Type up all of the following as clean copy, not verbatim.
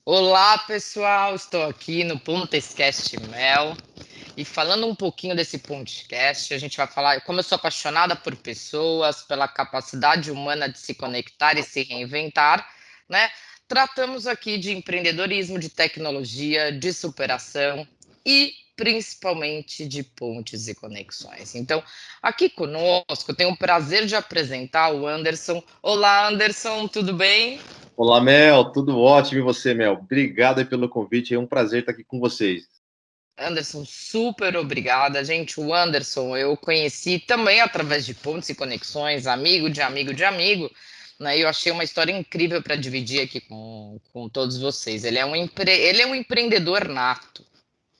Olá, pessoal! Estou aqui no Podcast Mel e falando um pouquinho desse podcast, a gente vai falar como eu sou apaixonada por pessoas, pela capacidade humana de se conectar e se reinventar, né? Tratamos aqui de empreendedorismo, de tecnologia, de superação e principalmente de pontes e conexões. Então, aqui conosco, eu tenho o prazer de apresentar o Anderson. Olá, Anderson, tudo bem? Olá, Mel, tudo ótimo e você, Mel? Obrigado aí pelo convite, é um prazer estar aqui com vocês. Anderson, super obrigada. Gente, o Anderson eu conheci também através de pontos e conexões, amigo de amigo de amigo, né? E eu achei uma história incrível para dividir aqui com todos vocês. Ele é um empreendedor nato,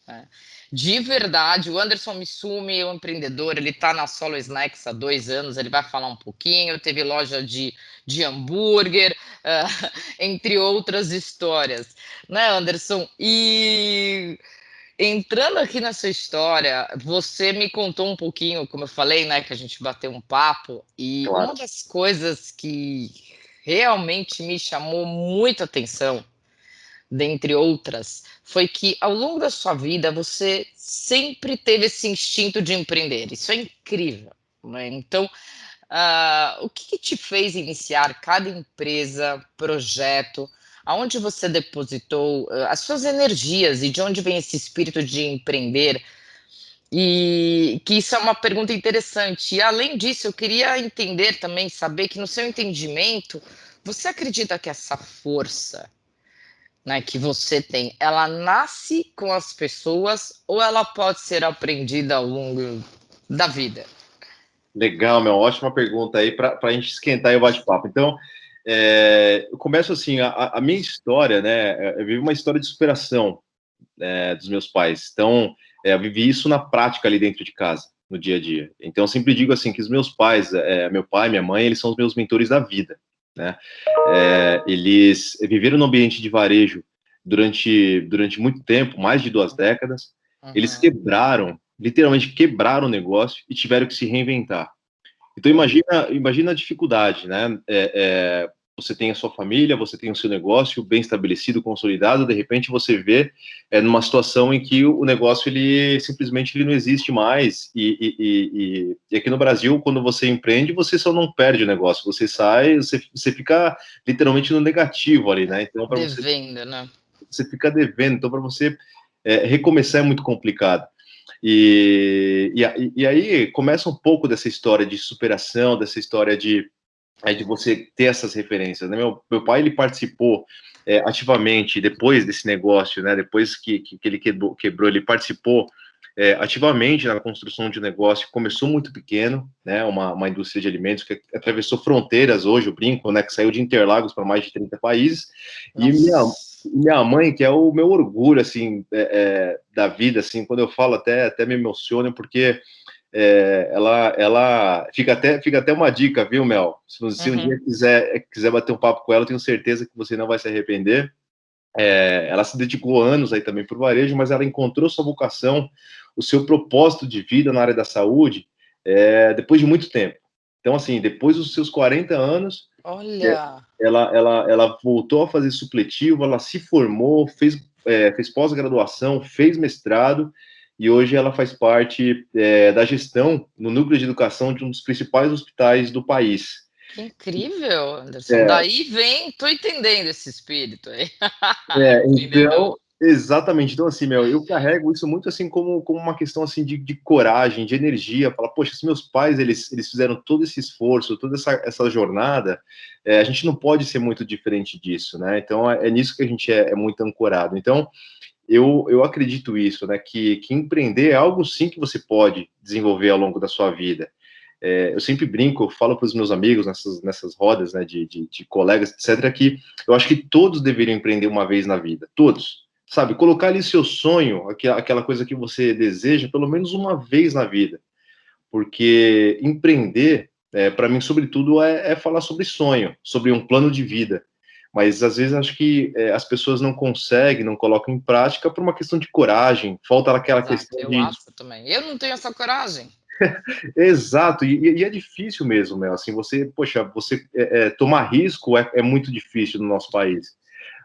né? De verdade, o Anderson Misumi é um empreendedor, ele está na Solo Snacks há 2 anos, ele vai falar um pouquinho, teve loja de hambúrguer, entre outras histórias, né, Anderson? E entrando aqui na sua história, você me contou um pouquinho, como eu falei, né, que a gente bateu um papo, e uma Claro. das coisas que realmente me chamou muita atenção, dentre outras, foi que ao longo da sua vida você sempre teve esse instinto de empreender. Isso é incrível, né? Então, o que que te fez iniciar cada empresa, projeto? Aonde você depositou as suas energias e de onde vem esse espírito de empreender? E que isso é uma pergunta interessante. E além disso, eu queria entender também, saber que no seu entendimento, você acredita que essa força, né, que você tem, ela nasce com as pessoas ou ela pode ser aprendida ao longo da vida? Legal, Mel, ótima pergunta aí para a gente esquentar aí o bate-papo. Então, eu começo assim, a minha história, né, eu vivi uma história de superação, dos meus pais. Então, eu vivi isso na prática ali dentro de casa, no dia a dia. Então, eu sempre digo assim, que os meus pais, meu pai, minha mãe, eles são os meus mentores da vida, né? Eles viveram no ambiente de varejo durante muito tempo, mais de 2 décadas. Eles Uhum. quebraram, literalmente quebraram o negócio e tiveram que se reinventar. Então imagina a dificuldade, né? Você tem a sua família, você tem o seu negócio bem estabelecido, consolidado, de repente você vê numa situação em que o negócio ele simplesmente ele não existe mais e aqui no Brasil, quando você empreende, você só não perde o negócio, você sai, você fica literalmente no negativo ali, né? Então para você Devendo, né? você fica devendo, então para você recomeçar é muito complicado. E aí começa um pouco dessa história de superação, dessa história de você ter essas referências, né? Meu pai, ele participou ativamente, depois desse negócio, né? Depois que ele quebrou, ele participou ativamente na construção de um negócio que começou muito pequeno, né? Uma indústria de alimentos que atravessou fronteiras hoje, eu brinco, né? Que saiu de Interlagos para mais de 30 países. E Nossa. minha mãe, que é o meu orgulho, assim, da vida, assim, quando eu falo até me emociono, porque ela fica até uma dica, viu, Mel? Se um Uhum. dia quiser bater um papo com ela, eu tenho certeza que você não vai se arrepender. Ela se dedicou anos aí também para o varejo, mas ela encontrou sua vocação, o seu propósito de vida na área da saúde, depois de muito tempo. Então, assim, depois dos seus 40 anos, é, Olha, ela voltou a fazer supletivo, ela se formou, fez pós-graduação, fez mestrado, e hoje ela faz parte da gestão no núcleo de educação de um dos principais hospitais do país. que incrível, Anderson. É, Daí vem, tô entendendo esse espírito aí. Empreendedor. então, exatamente. Então, assim, meu, eu carrego isso muito assim como uma questão assim de coragem, de energia. Falar, poxa, se meus pais eles fizeram todo esse esforço, toda essa jornada, a gente não pode ser muito diferente disso, né? Então, é nisso que a gente é muito ancorado. Então, eu acredito isso, né? Que empreender é algo sim que você pode desenvolver ao longo da sua vida. Eu sempre brinco, eu falo para os meus amigos nessas rodas, né, de colegas, etc., que eu acho que todos deveriam empreender uma vez na vida, todos, sabe? Colocar ali seu sonho, aquela coisa que você deseja, pelo menos uma vez na vida, porque empreender, para mim, sobretudo, é falar sobre sonho, sobre um plano de vida. Mas às vezes acho que as pessoas não conseguem, não colocam em prática por uma questão de coragem, falta aquela Exato, questão eu de acho também. Eu não tenho essa coragem. exato, e é difícil mesmo, Mel. Assim, você, poxa, você tomar risco é muito difícil no nosso país.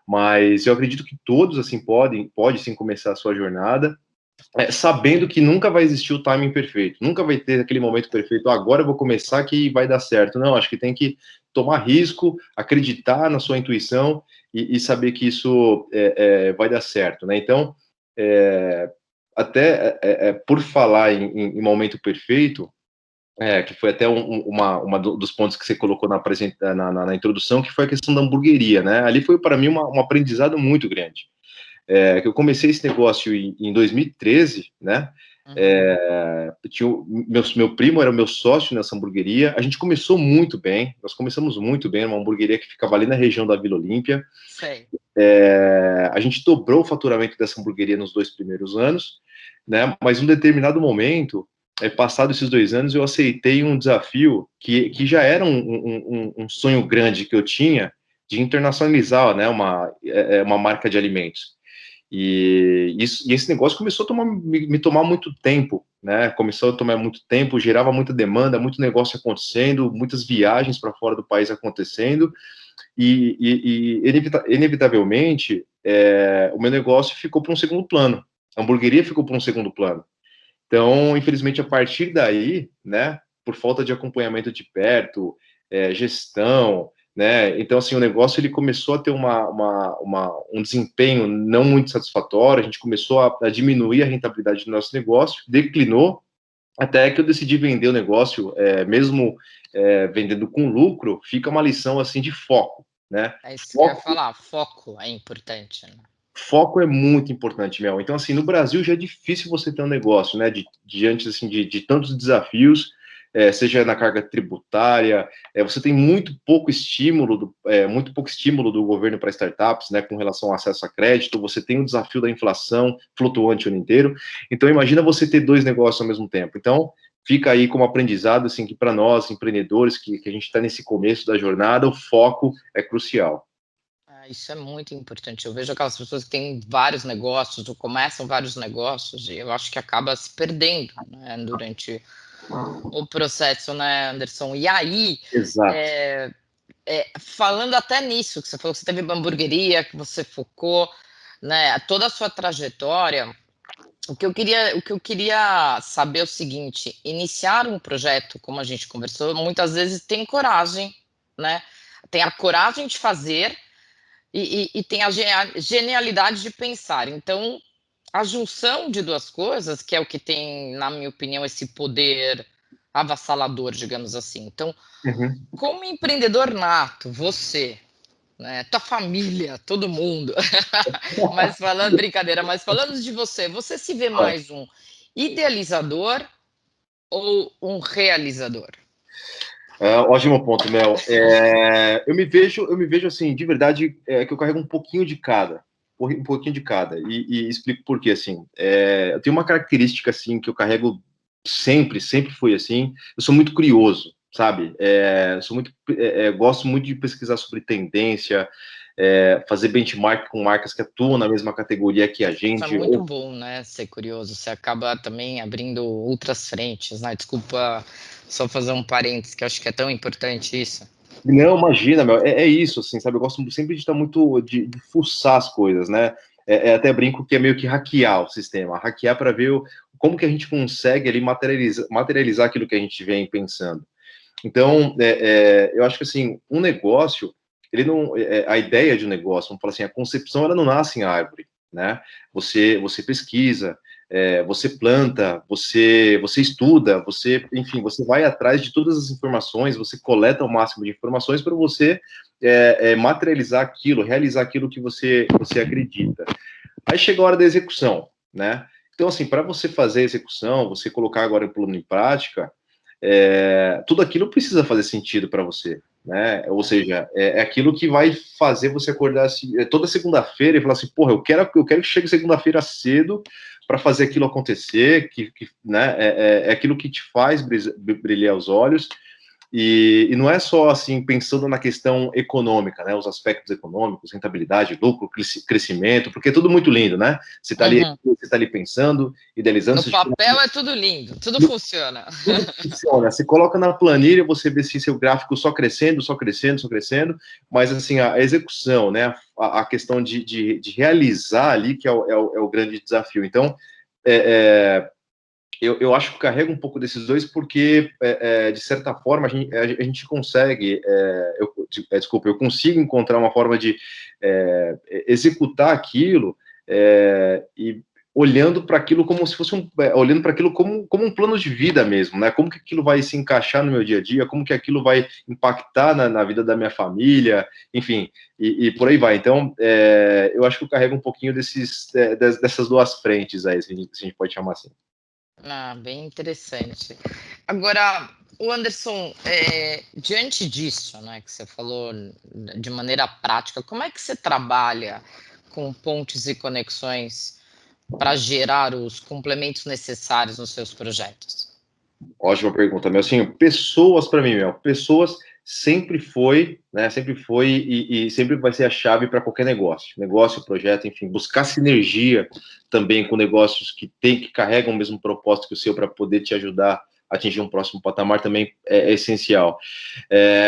mas eu acredito que todos, assim, pode sim começar a sua jornada, sabendo que nunca vai existir o timing perfeito, nunca vai ter aquele momento perfeito, agora eu vou começar que vai dar certo. Não, acho que tem que tomar risco, acreditar na sua intuição e saber que isso vai dar certo, né? Então, até por falar em momento perfeito, que foi até dos pontos que você colocou na introdução, que foi a questão da hamburgueria, né? Ali foi para mim um aprendizado muito grande. Que eu comecei esse negócio em 2013, né? Meu primo era o meu sócio nessa hamburgueria. A gente começou muito bem, nós começamos muito bem, uma hamburgueria que ficava ali na região da Vila Olímpia. Sei. A gente dobrou o faturamento dessa hamburgueria nos 2 primeiros anos, né? Mas em um determinado momento, passado esses 2 anos, eu aceitei um desafio que já era um sonho grande que eu tinha de internacionalizar, né? Uma marca de alimentos. E esse negócio começou a me tomar muito tempo, né? Começou a tomar muito tempo, gerava muita demanda, muito negócio acontecendo, muitas viagens para fora do país acontecendo, e inevitavelmente o meu negócio ficou para um segundo plano. A hamburgueria ficou para um segundo plano. Então, infelizmente, a partir daí, né, por falta de acompanhamento de perto, gestão, né, então, assim, o negócio ele começou a ter um desempenho não muito satisfatório, a gente começou a diminuir a rentabilidade do nosso negócio, declinou, até que eu decidi vender o negócio, mesmo vendendo com lucro, fica uma lição, assim, de foco, né. É isso que eu ia falar, foco é importante, né? Foco é muito importante, Mel. Então, assim, no Brasil já é difícil você ter um negócio, né? Diante assim, de tantos desafios, seja na carga tributária, você tem muito pouco estímulo do governo para startups, né? Com relação ao acesso a crédito, você tem o desafio da inflação flutuante o ano inteiro. Então, imagina você ter 2 negócios ao mesmo tempo. Então, fica aí como aprendizado, assim, que para nós, empreendedores, que a gente está nesse começo da jornada, o foco é crucial. Isso é muito importante. Eu vejo aquelas pessoas que têm vários negócios ou começam vários negócios e eu acho que acaba se perdendo, né, durante o processo, né, Anderson? E aí, Exato. falando até nisso, que você falou que você teve uma hamburgueria, que você focou, né, toda a sua trajetória, o que eu queria saber é o seguinte: iniciar um projeto, como a gente conversou, muitas vezes tem coragem, né? Tem a coragem de fazer e tem a genialidade de pensar. Então, a junção de duas coisas, que é o que tem, na minha opinião, esse poder avassalador, digamos assim. Então, Uhum. como empreendedor nato, você, né, tua família, todo mundo, mas falando, brincadeira, mas falando de você, você se vê mais um idealizador ou um realizador? Ótimo ponto, Mel. Eu me vejo assim, de verdade, que eu carrego um pouquinho de cada, um pouquinho de cada, e explico por quê, assim. Eu tenho uma característica, assim, que eu carrego sempre fui assim, eu sou muito curioso, sabe? Gosto muito de pesquisar sobre tendência, fazer benchmark com marcas que atuam na mesma categoria que a Isso é gente. muito bom, né, ser curioso, você acaba também abrindo outras frentes, né, desculpa só fazer um parênteses, que eu acho que é tão importante isso. Não, imagina, meu, é isso, assim, sabe? Eu gosto sempre de estar muito, de fuçar as coisas, né? Até brinco que é meio que hackear o sistema, hackear para ver como que a gente consegue ali materializar aquilo que a gente vem pensando. Então, eu acho que, assim, um negócio, ele não, a ideia de um negócio, vamos falar assim, a concepção, ela não nasce em árvore, né? Você pesquisa, você planta, você estuda, enfim, você vai atrás de todas as informações, você coleta o máximo de informações para você materializar aquilo, realizar aquilo que você acredita. Aí chega a hora da execução, né? Então, assim, para você fazer a execução, você colocar agora o plano em prática, tudo aquilo precisa fazer sentido para você, né? Ou seja, é aquilo que vai fazer você acordar assim, toda segunda-feira e falar assim, porra, eu quero que chegue segunda-feira cedo para fazer aquilo acontecer, né? É aquilo que te faz brilhar os olhos. E não é só assim pensando na questão econômica, né? Os aspectos econômicos, rentabilidade, lucro, crescimento, porque é tudo muito lindo, né? Uhum. Você tá ali pensando, idealizando, No você papel é tudo lindo, tudo tudo funciona. funciona. Você coloca na planilha, você vê se seu gráfico só crescendo, só crescendo, só crescendo, mas assim, a execução, né? A questão de realizar ali que é o grande desafio. Então, é, eu acho que carrega um pouco desses dois, porque, de certa forma, a gente consegue, desculpa, eu consigo encontrar uma forma de executar aquilo e olhando para aquilo como se fosse olhando para aquilo como um plano de vida mesmo, né? Como que aquilo vai se encaixar no meu dia a dia, como que aquilo vai impactar na vida da minha família, enfim, e por aí vai. Então, eu acho que eu carrego um pouquinho dessas duas frentes aí, se a gente pode chamar assim. Ah, bem interessante. Agora, o Anderson, diante disso, né, que você falou de maneira prática, como é que você trabalha com pontes e conexões para gerar os complementos necessários nos seus projetos? Ótima pergunta, meu. Assim, pessoas para mim, meu, pessoas sempre foi, né? Sempre foi e sempre vai ser a chave para qualquer negócio. Negócio, projeto, enfim, buscar sinergia também com negócios que carregam o mesmo propósito que o seu para poder te ajudar a atingir um próximo patamar também é essencial.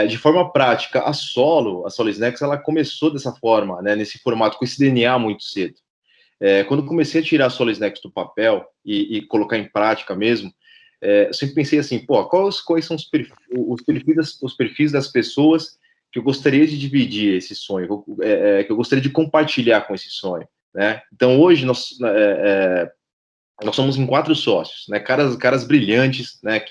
De forma prática, a Solo Snacks, ela começou dessa forma, né? Nesse formato, com esse DNA muito cedo. Quando comecei a tirar a Solo Snacks do papel e colocar em prática mesmo, eu sempre pensei assim, pô, quais são os perfis das pessoas que eu gostaria de dividir esse sonho, que eu gostaria de compartilhar com esse sonho, né? Então, hoje, nós somos em 4 sócios, né? Caras brilhantes, né?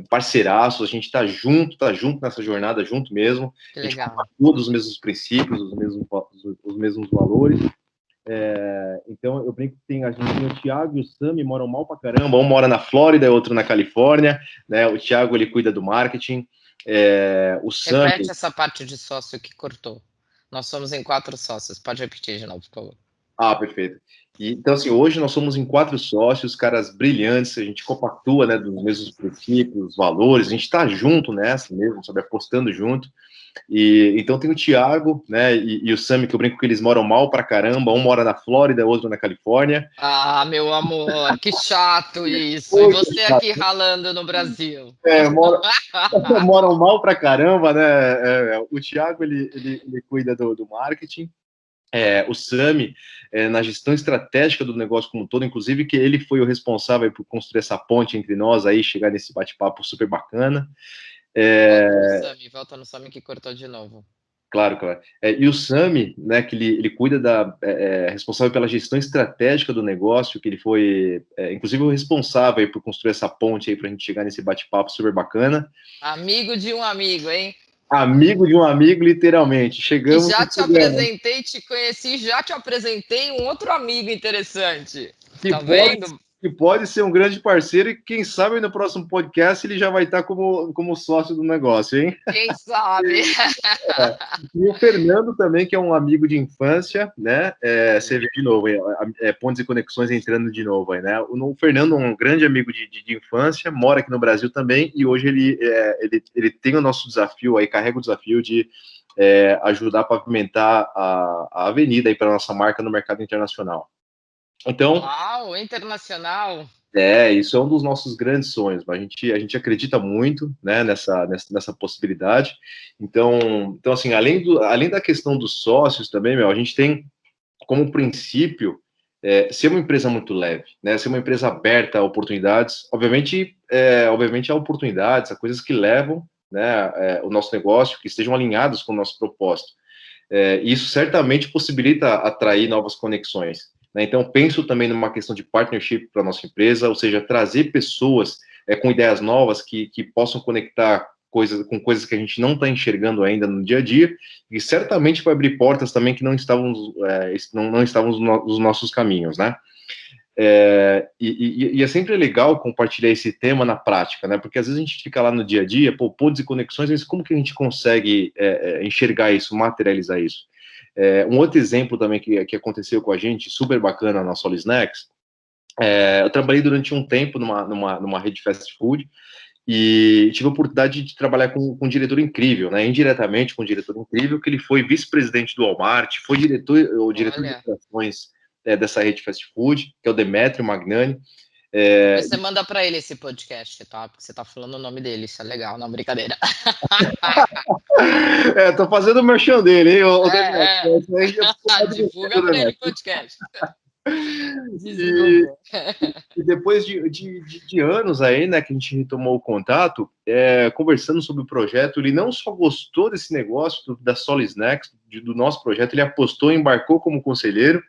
Parceiraços, a gente tá junto nessa jornada, junto mesmo, Que a gente legal. compartilha os mesmos princípios, os mesmos valores. Então, eu brinco que a gente tem o Thiago e o Sami, moram mal pra caramba, um mora na Flórida, outro na Califórnia, né? O Thiago, ele cuida do marketing, o Sami... Repete essa parte de sócio que cortou. Nós somos em 4 sócios. Pode repetir de novo, por favor. Ah, perfeito. Então, assim, hoje nós somos em 4 sócios, caras brilhantes, a gente compactua, né, dos mesmos princípios, valores, a gente tá junto nessa mesmo, sabe, apostando junto. E então tem o Thiago, né, e o Sami, que eu brinco que eles moram mal pra caramba, um mora na Flórida, outro na Califórnia. Ah, meu amor, que chato isso. E Oi, você aqui ralando no Brasil. mora, moram mal pra caramba, né? O Thiago, ele cuida do marketing, o Sami, na gestão estratégica do negócio como um todo, inclusive que ele foi o responsável por construir essa ponte entre nós aí, chegar nesse bate-papo super bacana. Volta no Sami que cortou de novo. Claro, claro. E o Sami, né, que ele cuida responsável pela gestão estratégica do negócio, que ele foi, inclusive, o responsável aí por construir essa ponte aí para a gente chegar nesse bate-papo super bacana. Amigo de um amigo, hein? Amigo de um amigo, literalmente. E Chegamos já e te chegamos. apresentei, te conheci, já te apresentei um outro amigo interessante. Que Tá pode, vendo? que pode ser um grande parceiro e quem sabe no próximo podcast ele já vai estar como sócio do negócio, hein? Quem sabe? E o Fernando também, que é um amigo de infância, né? Você vê de novo, pontos e conexões entrando de novo aí, né? O Fernando é um grande amigo de infância, mora aqui no Brasil também, e hoje ele tem o nosso desafio aí, carrega o desafio de ajudar a pavimentar a avenida aí para nossa marca no mercado internacional. Então, Uau, internacional. isso é um dos nossos grandes sonhos, mas a gente acredita muito, né, nessa possibilidade. Então assim, além da questão dos sócios também, a gente tem como princípio ser uma empresa muito leve, né, ser uma empresa aberta a oportunidades, obviamente a oportunidades, a coisas que levam, né, o nosso negócio, que estejam alinhados com o nosso propósito. Isso certamente possibilita atrair novas conexões, né? Então, penso também numa questão de partnership para a nossa empresa, ou seja, trazer pessoas com ideias novas que possam conectar coisas que a gente não está enxergando ainda no dia a dia, e certamente vai abrir portas também que não estavam nos nossos caminhos, né? E é sempre legal compartilhar esse tema na prática, né? Porque às vezes a gente fica lá no dia a dia, pontos e conexões, mas como que a gente consegue enxergar isso, materializar isso? Um outro exemplo também que aconteceu com a gente, super bacana na Solo Snacks, eu trabalhei durante um tempo numa rede fast food, e tive a oportunidade de trabalhar com um diretor incrível, né? Indiretamente com um diretor incrível, que ele foi vice-presidente do Walmart, foi diretor de Olha, operações dessa rede fast food, que é o Demetrio Magnani. depois você manda para ele esse podcast, tá? Porque você tá falando o nome dele, isso é legal, não, brincadeira. Tô fazendo o merchan dele, hein, o É, Demetrio. Isso aí pode divulga do para ele o Demetrio. podcast. E, Desculpa. e depois de anos aí, né, que a gente retomou o contato, conversando sobre o projeto, ele não só gostou desse negócio da Solid Snacks, do nosso projeto, ele apostou, embarcou como conselheiro,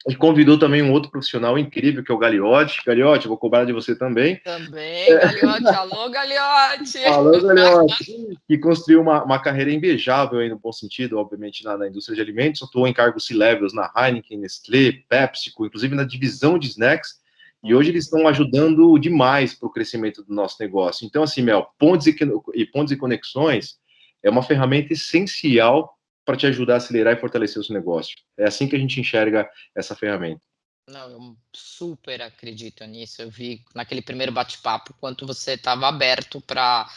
e convidou também um outro profissional incrível, que é o Gagliotti. Gagliotti, vou cobrar de você também. Também, Gagliotti. Alô, Gagliotti! Alô, Gagliotti, que construiu uma carreira invejável aí no bom sentido, obviamente, na indústria de alimentos, atuou em cargos C-levels na Heineken, Nestlé, PepsiCo, inclusive na divisão de snacks, e hoje eles estão ajudando demais para o crescimento do nosso negócio. Então, assim, Mel, pontes e conexões é uma ferramenta essencial para te ajudar a acelerar e fortalecer o seu negócio. É assim que a gente enxerga essa ferramenta. Não, eu super acredito nisso. Eu vi naquele primeiro bate-papo quanto você estava aberto para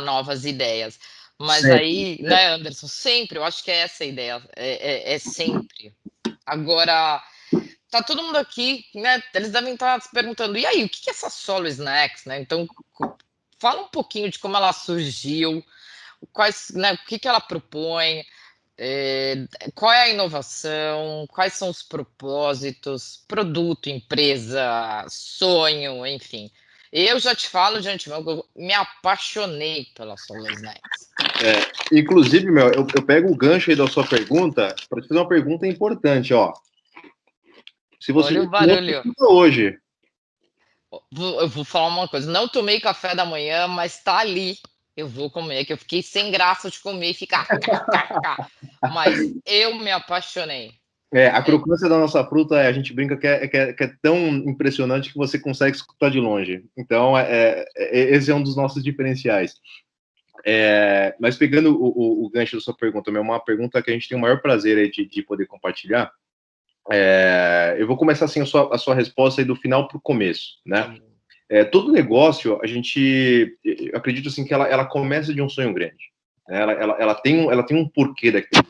novas ideias. Mas Sempre. aí, né, Anderson, sempre, eu acho que é essa a ideia, é sempre. Agora, tá todo mundo aqui, né? Eles devem estar se perguntando, e aí, o que é essa Solo Snacks, né? Então, fala um pouquinho de como ela surgiu, quais, né, o que ela propõe, é, qual é a inovação, quais são os propósitos, produto, empresa, sonho, enfim. Eu já te falo de antemão que eu me apaixonei pela Solo Snacks. Inclusive, Mel, eu pego o gancho aí da sua pergunta para te fazer uma pergunta importante, ó. Se você Olha já o tomou barulho. hoje, Eu vou falar uma coisa, não tomei café da manhã, mas tá ali. Eu vou comer, que eu fiquei sem graça de comer e ficar. Mas eu me apaixonei. a crocância da nossa fruta, a gente brinca que é tão impressionante que você consegue escutar de longe. Então, esse é um dos nossos diferenciais. Mas pegando o gancho da sua pergunta, é uma pergunta que a gente tem o maior prazer aí de poder compartilhar. Eu vou começar assim a sua resposta aí do final para o começo, Tá né? bom. Todo negócio, eu acredito assim que ela começa de um sonho grande. Né? Ela tem um porquê daquilo.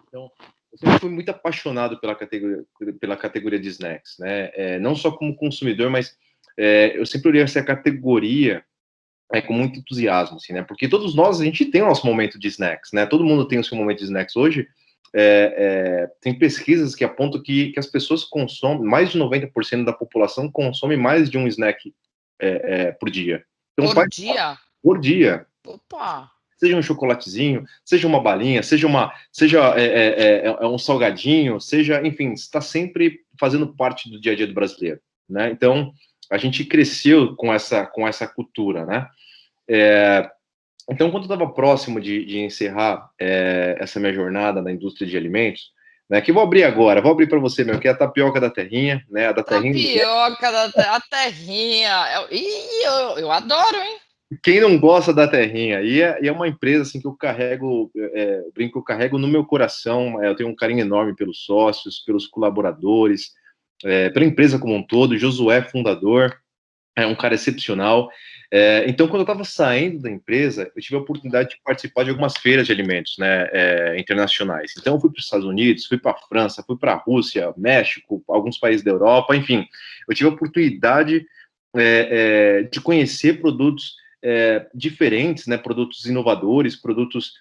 Então, eu sempre fui muito apaixonado pela categoria de snacks, né? Não só como consumidor, mas eu sempre olhei essa categoria com muito entusiasmo, assim, né? Porque todos nós, a gente tem o nosso momento de snacks, né? Todo mundo tem o seu momento de snacks hoje. Tem pesquisas que apontam que as pessoas consomem, mais de 90% da população consome mais de um snack por dia. Então, Por dia? por dia, Opa! seja um chocolatezinho, seja uma balinha, seja um salgadinho, seja, enfim, está sempre fazendo parte do dia a dia do brasileiro, né? Então, a gente cresceu com essa cultura, né? Então, quando eu estava próximo de encerrar essa minha jornada na indústria de alimentos, né, que eu vou abrir agora, vou abrir para você, meu, que é a tapioca da terrinha, né? A da terrinha. Tapioca a terrinha. Eu adoro, hein? Quem não gosta da terrinha? E é uma empresa assim que eu carrego, brinco, eu carrego no meu coração. Eu tenho um carinho enorme pelos sócios, pelos colaboradores, pela empresa como um todo. Josué, fundador, é um cara excepcional. Então, quando eu estava saindo da empresa, eu tive a oportunidade de participar de algumas feiras de alimentos, né, internacionais. Então, eu fui para os Estados Unidos, fui para a França, fui para a Rússia, México, alguns países da Europa, enfim. Eu tive a oportunidade de conhecer produtos diferentes, né, produtos inovadores, produtos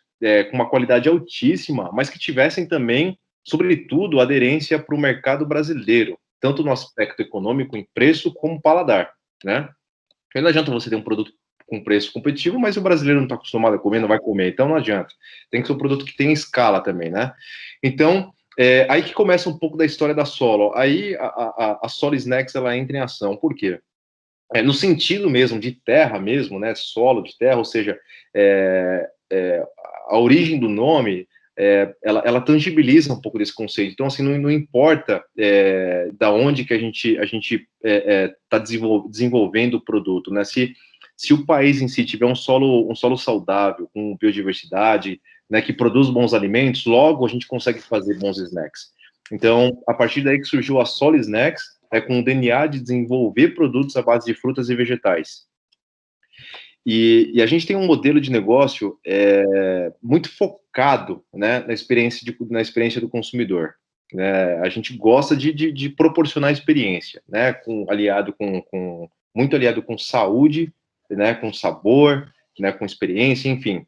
com uma qualidade altíssima, mas que tivessem também, sobretudo, aderência para o mercado brasileiro, tanto no aspecto econômico, em preço, como paladar, né? Porque não adianta você ter um produto com preço competitivo, mas o brasileiro não está acostumado a comer, não vai comer, então não adianta. Tem que ser um produto que tenha escala também, né? Então, aí que começa um pouco da história da Solo. Aí a Solo Snacks, ela entra em ação. Por quê? No sentido mesmo de terra mesmo, né, solo de terra, ou seja, a origem do nome, ela tangibiliza um pouco desse conceito. Então, assim, não importa da onde que a gente está desenvolvendo o produto, né? Se o país em si tiver um solo saudável, com biodiversidade, né, que produz bons alimentos, logo a gente consegue fazer bons snacks. Então, a partir daí que surgiu a Solo Snacks, com o DNA de desenvolver produtos à base de frutas e vegetais. E a gente tem um modelo de negócio muito focado, né, na experiência do consumidor. Né? A gente gosta de proporcionar experiência, né, muito aliado com saúde, né, com sabor, né, com experiência, enfim.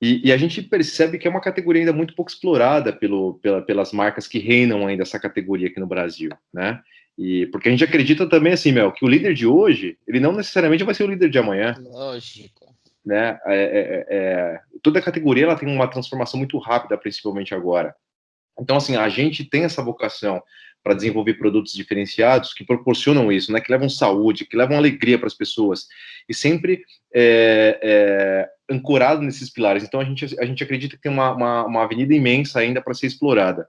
E a gente percebe que é uma categoria ainda muito pouco explorada pelas marcas que reinam ainda essa categoria aqui no Brasil, né? E porque a gente acredita também, assim, Mel, que o líder de hoje, ele não necessariamente vai ser o líder de amanhã, Lógico. né? Toda a categoria ela tem uma transformação muito rápida, principalmente agora. Então, assim, a gente tem essa vocação para desenvolver produtos diferenciados que proporcionam isso, né? Que levam saúde, que levam alegria para as pessoas e sempre ancorado nesses pilares. Então, a gente acredita que tem uma avenida imensa ainda para ser explorada.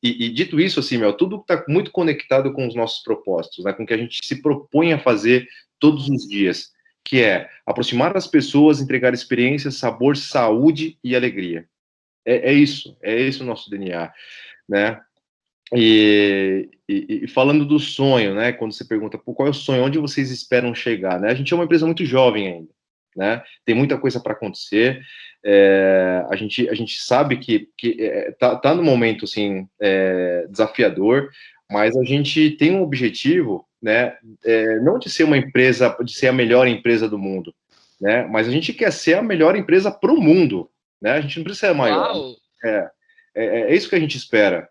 E dito isso, assim, Mel, tudo está muito conectado com os nossos propósitos, né? Com o que a gente se propõe a fazer todos os dias, que é aproximar as pessoas, entregar experiência, sabor, saúde e alegria. É esse o nosso DNA, né? E falando do sonho, né? Quando você pergunta, pô, qual é o sonho, onde vocês esperam chegar, né? A gente é uma empresa muito jovem ainda, né? Tem muita coisa para acontecer. A gente sabe que tá no momento assim desafiador, mas a gente tem um objetivo, né? Não de ser uma empresa, de ser a melhor empresa do mundo, né? Mas a gente quer ser a melhor empresa para o mundo, né? A gente não precisa ser a maior. Uau! É, é isso que a gente espera.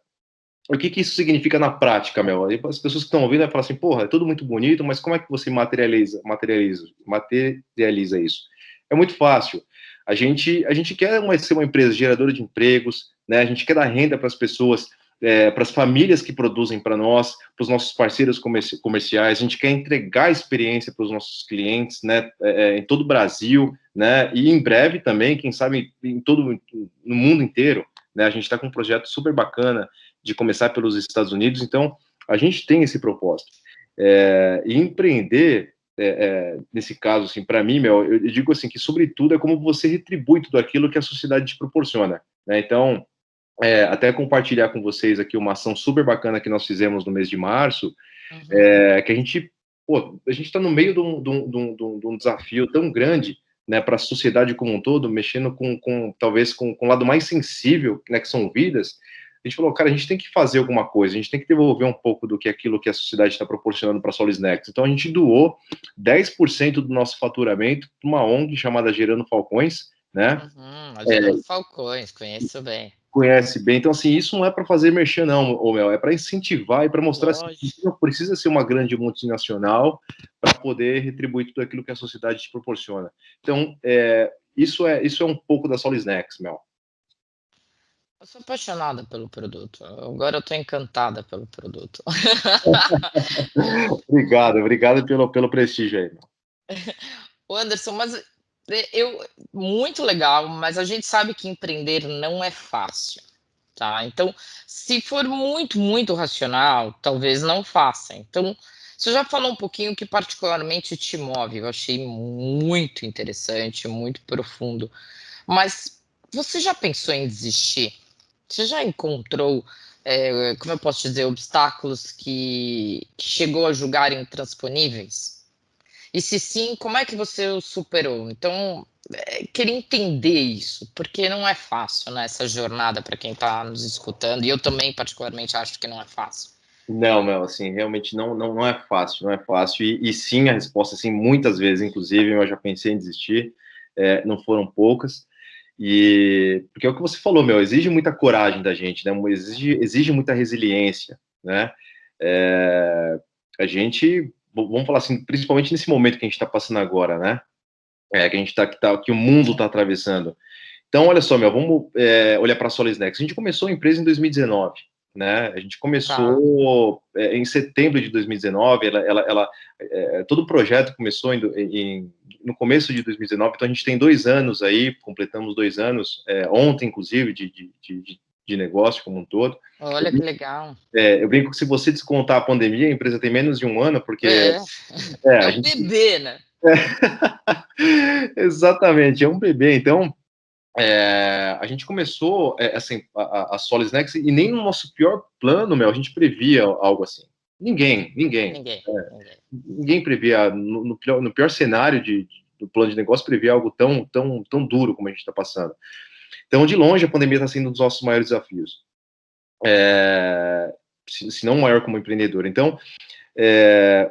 O que isso significa na prática, Mel? As pessoas que estão ouvindo vão falar assim, porra, é tudo muito bonito, mas como é que você materializa isso? É muito fácil. A gente quer ser uma empresa geradora de empregos, né? A gente quer dar renda para as pessoas, para as famílias que produzem para nós, para os nossos parceiros comerciais. A gente quer entregar experiência para os nossos clientes, né? Em todo o Brasil, né? E em breve também, quem sabe, no mundo inteiro. Né? A gente está com um projeto super bacana de começar pelos Estados Unidos, então a gente tem esse propósito. E empreender, nesse caso, assim, para mim, Mel, eu digo assim, que sobretudo é como você retribui tudo aquilo que a sociedade te proporciona, né? Então, até compartilhar com vocês aqui uma ação super bacana que nós fizemos no mês de março, Uhum. que a gente está no meio de um desafio tão grande, né, para a sociedade como um todo, mexendo talvez com o lado mais sensível, né, que são vidas. A gente falou, cara, a gente tem que fazer alguma coisa, a gente tem que devolver um pouco do que aquilo que a sociedade está proporcionando para a Solis Next. Então a gente doou 10% do nosso faturamento para uma ONG chamada Gerando Falcões, né? Gerando Falcões, conheço bem. Conhece bem. Então, assim, isso não é para fazer merchan, não, ô Mel, é para incentivar e para mostrar assim, que não precisa ser uma grande multinacional para poder retribuir tudo aquilo que a sociedade te proporciona. Então, isso é um pouco da Solis Next, Mel. Eu sou apaixonada pelo produto. Agora eu estou encantada pelo produto. Obrigado pelo prestígio aí, Mel. O Anderson, mas muito legal, mas a gente sabe que empreender não é fácil, tá? Então, se for muito, muito racional, talvez não faça. Então, você já falou um pouquinho o que particularmente te move, eu achei muito interessante, muito profundo. Mas você já pensou em desistir? Você já encontrou, como eu posso dizer, obstáculos que chegou a julgar intransponíveis? E se sim, como é que você o superou? Então, queria entender isso, porque não é fácil, né, essa jornada para quem está nos escutando, e eu também, particularmente, acho que não é fácil. Não, Mel, assim, realmente não é fácil, não é fácil. E sim, a resposta, assim, muitas vezes, inclusive, eu já pensei em desistir, não foram poucas. Porque é o que você falou, meu, exige muita coragem da gente, né? Exige muita resiliência, né? A gente, vamos falar assim, principalmente nesse momento que a gente está passando agora, né? Que a gente que o mundo está atravessando. Então, olha só, meu, vamos olhar para a Solis Next. A gente começou a empresa em 2019, né? A gente Tá. começou em setembro de 2019. Todo o projeto começou no começo de 2019. Então, a gente tem 2 anos aí, completamos 2 anos, ontem, inclusive, de negócio como um todo. Olha que legal. Eu brinco que se você descontar a pandemia, a empresa tem menos de 1 ano, porque É, é a um gente. bebê, né? Exatamente, é um bebê. Então, a gente começou assim, a Solis Next, e nem no nosso pior plano, meu, a gente previa algo assim. Ninguém. Ninguém, ninguém. Ninguém previa, no pior cenário do plano de negócio, previa algo tão duro como a gente está passando. Então, de longe, a pandemia está sendo um dos nossos maiores desafios. Se não o maior como empreendedor. Então,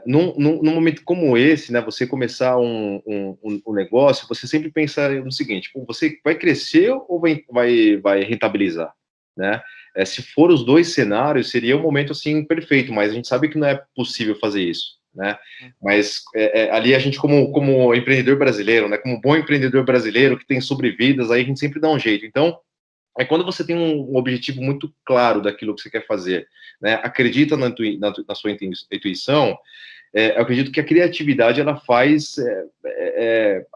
num momento como esse, né, você começar um negócio, você sempre pensa no seguinte: você vai crescer ou vai rentabilizar, né? Se for os dois cenários, seria um momento assim perfeito, mas a gente sabe que não é possível fazer isso, né? Mas ali a gente como empreendedor brasileiro, né, como bom empreendedor brasileiro que tem sobrevidas, aí a gente sempre dá um jeito. Então, quando você tem um objetivo muito claro daquilo que você quer fazer, né, acredita na sua intuição, eu acredito que a criatividade, ela faz,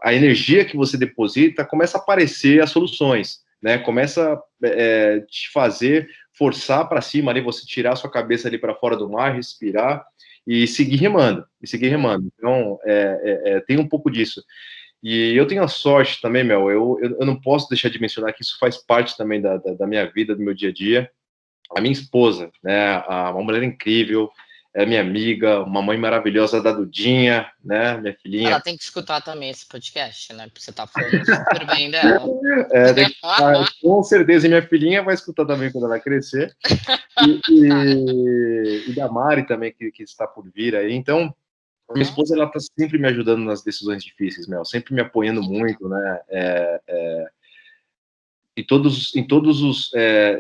a energia que você deposita, começa a aparecer as soluções, né, começa a te fazer forçar para cima ali, você tirar a sua cabeça ali para fora do mar, respirar e seguir remando, Então, tem um pouco disso. E eu tenho a sorte também, Mel, eu não posso deixar de mencionar que isso faz parte também da minha vida, do meu dia a dia. A minha esposa, né, uma mulher incrível, é minha amiga, uma mãe maravilhosa da Dudinha, né, minha filhinha. Ela tem que escutar também esse podcast, né? Porque você tá falando super bem dela. Com certeza, e minha filhinha vai escutar também quando ela crescer. E da Mari também, que está por vir aí. Então, minha esposa, ela tá sempre me ajudando nas decisões difíceis, Mel, sempre me apoiando muito, né, em todos os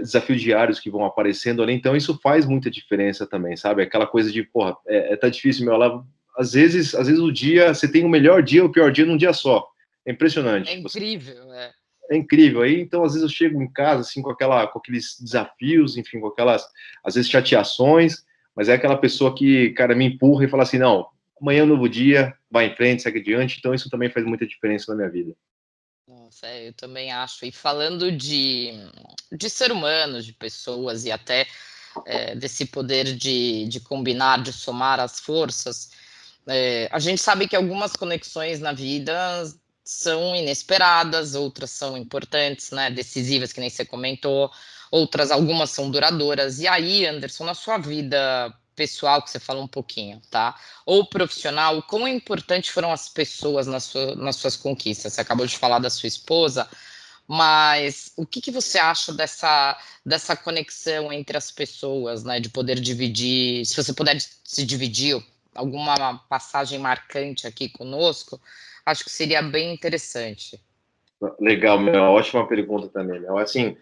desafios diários que vão aparecendo ali, então isso faz muita diferença também, sabe, aquela coisa de, porra, tá difícil, Mel, às vezes o dia, você tem o melhor dia ou o pior dia num dia só, é impressionante. É incrível, É incrível, aí, então, às vezes eu chego em casa, assim, com aqueles desafios, enfim, com aquelas, às vezes, chateações, mas é aquela pessoa que, cara, me empurra e fala assim, não, amanhã é um novo dia, vai em frente, segue adiante, então isso também faz muita diferença na minha vida. Nossa, eu também acho. E falando de ser humano, de pessoas e até desse poder de combinar, de somar as forças, a gente sabe que algumas conexões na vida são inesperadas, outras são importantes, né, decisivas, que nem você comentou, outras, algumas são duradouras. E aí, Anderson, na sua vida pessoal, que você falou um pouquinho, tá? Ou profissional, quão importante foram as pessoas nas suas conquistas? Você acabou de falar da sua esposa, mas o que você acha dessa conexão entre as pessoas, né? De poder dividir, se você puder se dividir alguma passagem marcante aqui conosco, acho que seria bem interessante. Legal, Mel, ótima pergunta também, Mel. Assim,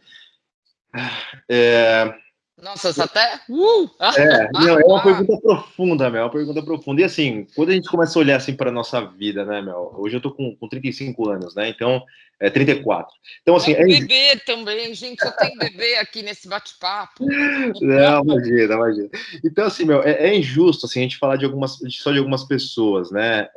é, Nossa, você até. não, é uma pergunta profunda, Mel, é uma pergunta profunda. E assim, quando a gente começa a olhar assim para nossa vida, né, Mel? Hoje eu tô com 35 anos, né? Então, 34. Então, assim, Um bebê também, gente, só tem bebê aqui nesse bate-papo. não, imagina. Então, assim, meu, é injusto assim, a gente falar só de algumas pessoas, né?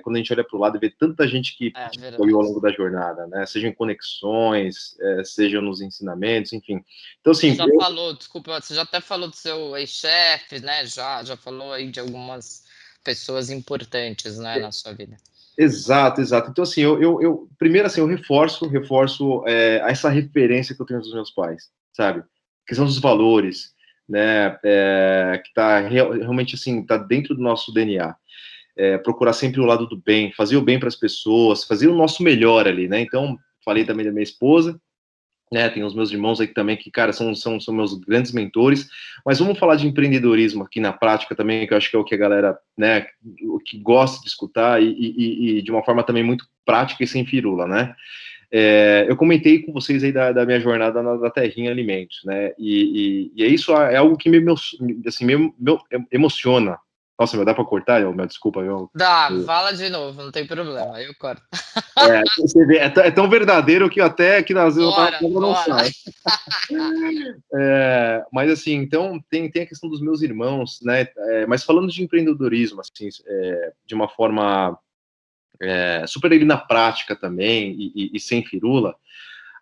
Quando a gente olha para o lado e vê tanta gente que É foi ao verdade. longo da jornada, né? Seja em conexões, seja nos ensinamentos, enfim. Então, Você assim, já falou, desculpa, você já até falou do seu ex-chefe, né? Já falou aí de algumas pessoas importantes, né, na sua vida. exato. Então, assim, primeiro, assim, eu reforço essa referência que eu tenho dos meus pais, sabe? Que são os valores, né? Que tá realmente, assim, tá dentro do nosso DNA. Procurar sempre o lado do bem, fazer o bem para as pessoas, fazer o nosso melhor ali, né? Então, falei também da minha esposa, né? Tem os meus irmãos aí também que, cara, são meus grandes mentores. Mas vamos falar de empreendedorismo aqui na prática também, que eu acho que é o que a galera, né, o que gosta de escutar e de uma forma também muito prática e sem firula, né? Eu comentei com vocês aí da minha jornada na Terrinha Alimentos, né? E isso é algo que assim, me emociona. Nossa, meu, dá para cortar? Meu, desculpa, meu. Dá, fala de novo, não tem problema, eu corto. Você vê, tão verdadeiro que até que às vezes eu tava Bora, falando não bora. sai. Mas assim, então tem a questão dos meus irmãos, né? Mas falando de empreendedorismo, assim, de uma forma super ali na prática também e sem firula,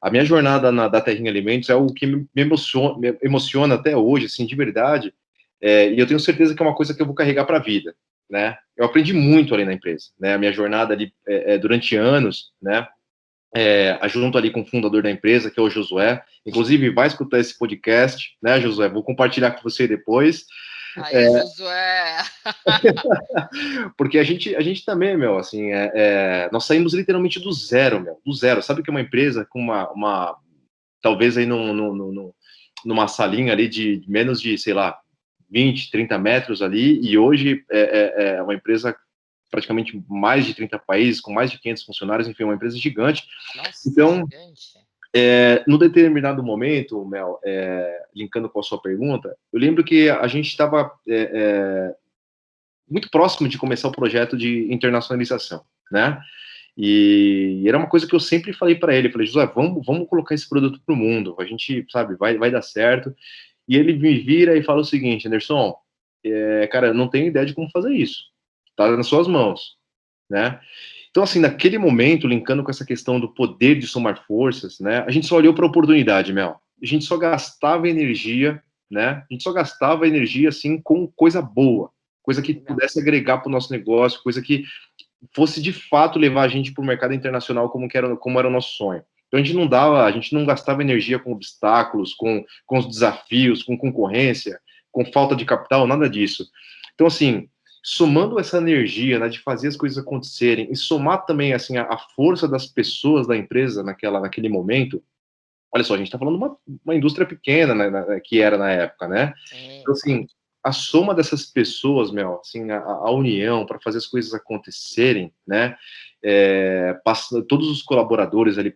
a minha jornada da Terrinha Alimentos é algo que me emociona até hoje, assim, de verdade. E eu tenho certeza que é uma coisa que eu vou carregar para a vida, né? Eu aprendi muito ali na empresa, né? A minha jornada ali durante anos, né? Junto ali com o fundador da empresa, que é o Josué. Inclusive, vai escutar esse podcast, né, Josué? Vou compartilhar com você depois. Aí, Josué. Porque a gente também, meu, assim, nós saímos literalmente do zero, meu, do zero. Sabe que é uma empresa com talvez aí numa salinha ali de menos de, sei lá, 20, 30 metros ali, e hoje é uma empresa praticamente mais de 30 países, com mais de 500 funcionários, enfim, uma empresa gigante. Nossa, Então, gigante. no determinado momento, Mel, linkando com a sua pergunta, eu lembro que a gente estava muito próximo de começar o projeto de internacionalização, né? E era uma coisa que eu sempre falei para ele, falei, José, vamos colocar esse produto para o mundo, a gente, sabe, vai dar certo. E ele me vira e fala o seguinte, Anderson, cara, eu não tenho ideia de como fazer isso, tá nas suas mãos, né? Então, assim, naquele momento, linkando com essa questão do poder de somar forças, né, a gente só olhou para a oportunidade, Mel. A gente só gastava energia, né? A gente só gastava energia, assim, com coisa boa, coisa que pudesse agregar para o nosso negócio, coisa que fosse de fato levar a gente para o mercado internacional como era o nosso sonho. Então a gente não gastava energia com obstáculos, com os desafios, com concorrência, com falta de capital, nada disso. Então, assim, somando essa energia, né, de fazer as coisas acontecerem e somar também assim a força das pessoas da empresa naquele momento. Olha só, a gente está falando de uma indústria pequena, né, que era na época, né? Então, assim, a soma dessas pessoas, Mel, assim, a união para fazer as coisas acontecerem, né? Todos os colaboradores ali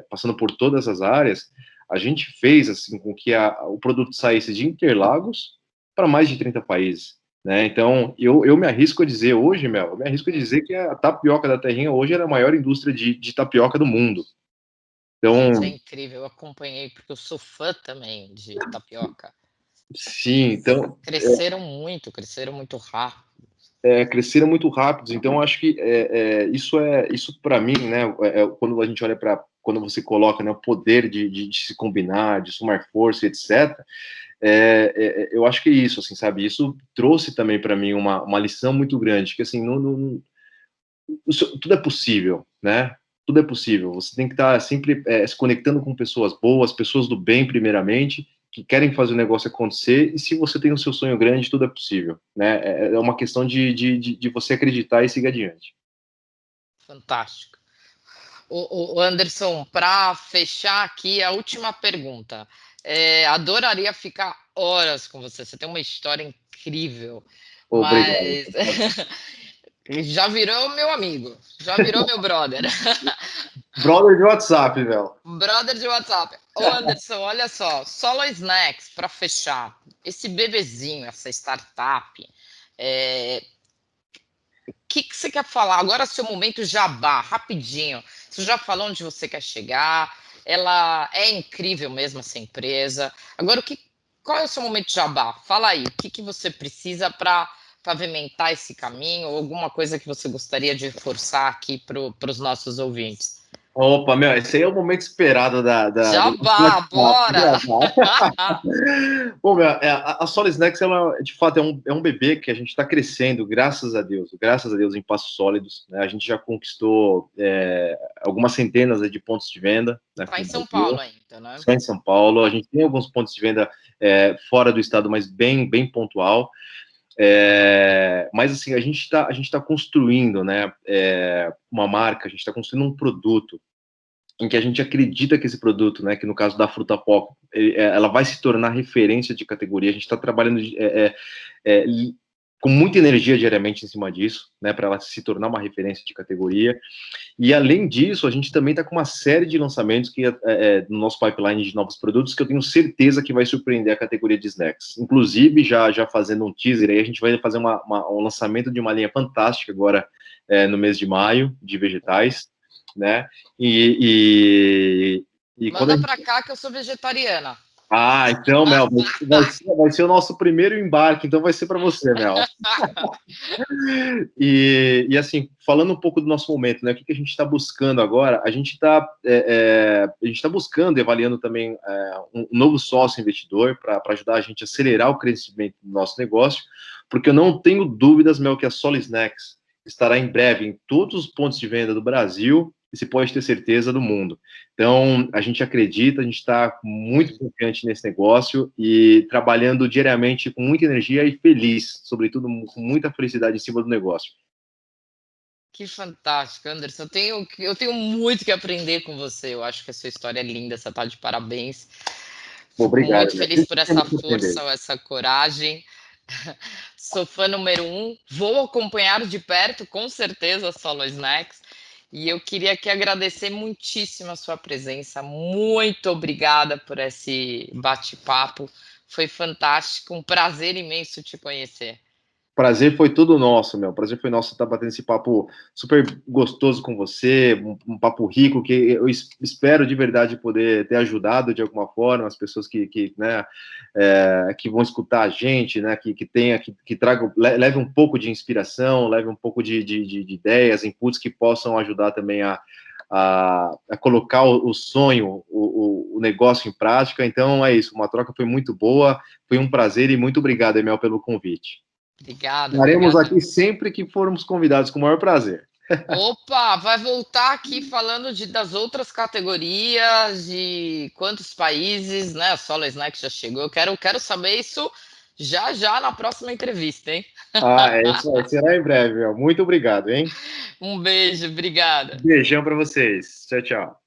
passando por todas as áreas, a gente fez assim com que o produto saísse de Interlagos para mais de 30 países, né? Então, eu me arrisco a dizer hoje, Mel, eu me arrisco a dizer que a tapioca da Terrinha hoje é a maior indústria de tapioca do mundo. Então, Isso é incrível, eu acompanhei, porque eu sou fã também de tapioca. sim, então Cresceram muito rápido. cresceram muito rápidos. Então, acho que isso para mim, né? Quando a gente olha para quando você coloca, né, o poder de se combinar, de somar força, etc. Eu acho que é isso, assim, sabe? Isso trouxe também para mim uma lição muito grande, que assim, tudo é possível, né? Tudo é possível. Você tem que estar sempre se conectando com pessoas boas, pessoas do bem, primeiramente, que querem fazer o negócio acontecer. E se você tem o seu sonho grande, tudo é possível, né? É uma questão de você acreditar e seguir adiante. Fantástico. O Anderson, para fechar aqui, a última pergunta. Adoraria ficar horas com você. Você tem uma história incrível, Obrigado. mas já virou meu amigo, já virou meu brother. Brother de WhatsApp, velho. Brother de WhatsApp. Ô Anderson, olha só, Solo Snacks, para fechar, esse bebezinho, essa startup, que você quer falar? Agora é seu momento jabá, rapidinho. Você já falou onde você quer chegar, ela é incrível mesmo, essa empresa. Agora, qual é o seu momento jabá? Fala aí, o que você precisa para pavimentar esse caminho, ou alguma coisa que você gostaria de reforçar aqui para os nossos ouvintes? Opa, meu, esse aí é o momento esperado do nosso Jabá, bora! bate-papo. Bom, meu, a Solid Snacks, ela, de fato, é um bebê que a gente está crescendo, graças a Deus, em passos sólidos, né? A gente já conquistou algumas centenas de pontos de venda, né, Tá aqui em no São Brasil, Paulo ainda, né? só em São Paulo. A gente tem alguns pontos de venda fora do estado, mas bem pontual. Mas assim, a gente tá construindo, né, uma marca, a gente está construindo um produto em que a gente acredita que esse produto, né, que no caso da Fruta Pop, ela vai se tornar referência de categoria. A gente está trabalhando é, com muita energia diariamente em cima disso, né, para ela se tornar uma referência de categoria. E além disso, a gente também está com uma série de lançamentos que no nosso pipeline de novos produtos que eu tenho certeza que vai surpreender a categoria de snacks. Inclusive, já fazendo um teaser aí, a gente vai fazer um lançamento de uma linha fantástica agora no mês de maio, de vegetais, né? E quando a Manda gente... para cá que eu sou vegetariana. Então, Mel, vai ser o nosso primeiro embarque, então vai ser para você, Mel. E assim, falando um pouco do nosso momento, né? O que a gente está buscando agora? A gente está buscando e avaliando também um novo sócio investidor para ajudar a gente a acelerar o crescimento do nosso negócio, porque eu não tenho dúvidas, Mel, que a Solid Snacks estará em breve em todos os pontos de venda do Brasil e se pode ter certeza do mundo. Então, a gente acredita, a gente está muito confiante nesse negócio e trabalhando diariamente com muita energia e feliz, sobretudo com muita felicidade em cima do negócio. Que fantástico, Anderson. Eu tenho muito que aprender com você. Eu acho que a sua história é linda, você está de parabéns. Fico Obrigado, muito né? feliz Sempre por essa temos que aprender. força, essa coragem. Sou fã número um. Vou acompanhar de perto, com certeza, a Solo Snacks. E eu queria aqui agradecer muitíssimo a sua presença. Muito obrigada por esse bate-papo. Foi fantástico. Um prazer imenso te conhecer. Prazer foi todo nosso, meu. Prazer foi nosso estar batendo esse papo super gostoso com você, um papo rico que eu espero de verdade poder ter ajudado de alguma forma as pessoas né, que vão escutar a gente, né, que tragam, leve um pouco de inspiração, leve um pouco de ideias, inputs que possam ajudar também a colocar o sonho, o negócio em prática. Então é isso, uma troca foi muito boa, foi um prazer e muito obrigado, Emel, pelo convite. Obrigada, Estaremos obrigada. aqui sempre que formos convidados, com o maior prazer. Opa, vai voltar aqui falando das outras categorias, de quantos países, né? A Solo Snack já chegou. Eu quero saber isso já já na próxima entrevista, hein? Ah, é isso aí. Será em breve, meu. Muito obrigado, hein? Um beijo, obrigada. Beijão para vocês. Tchau, tchau.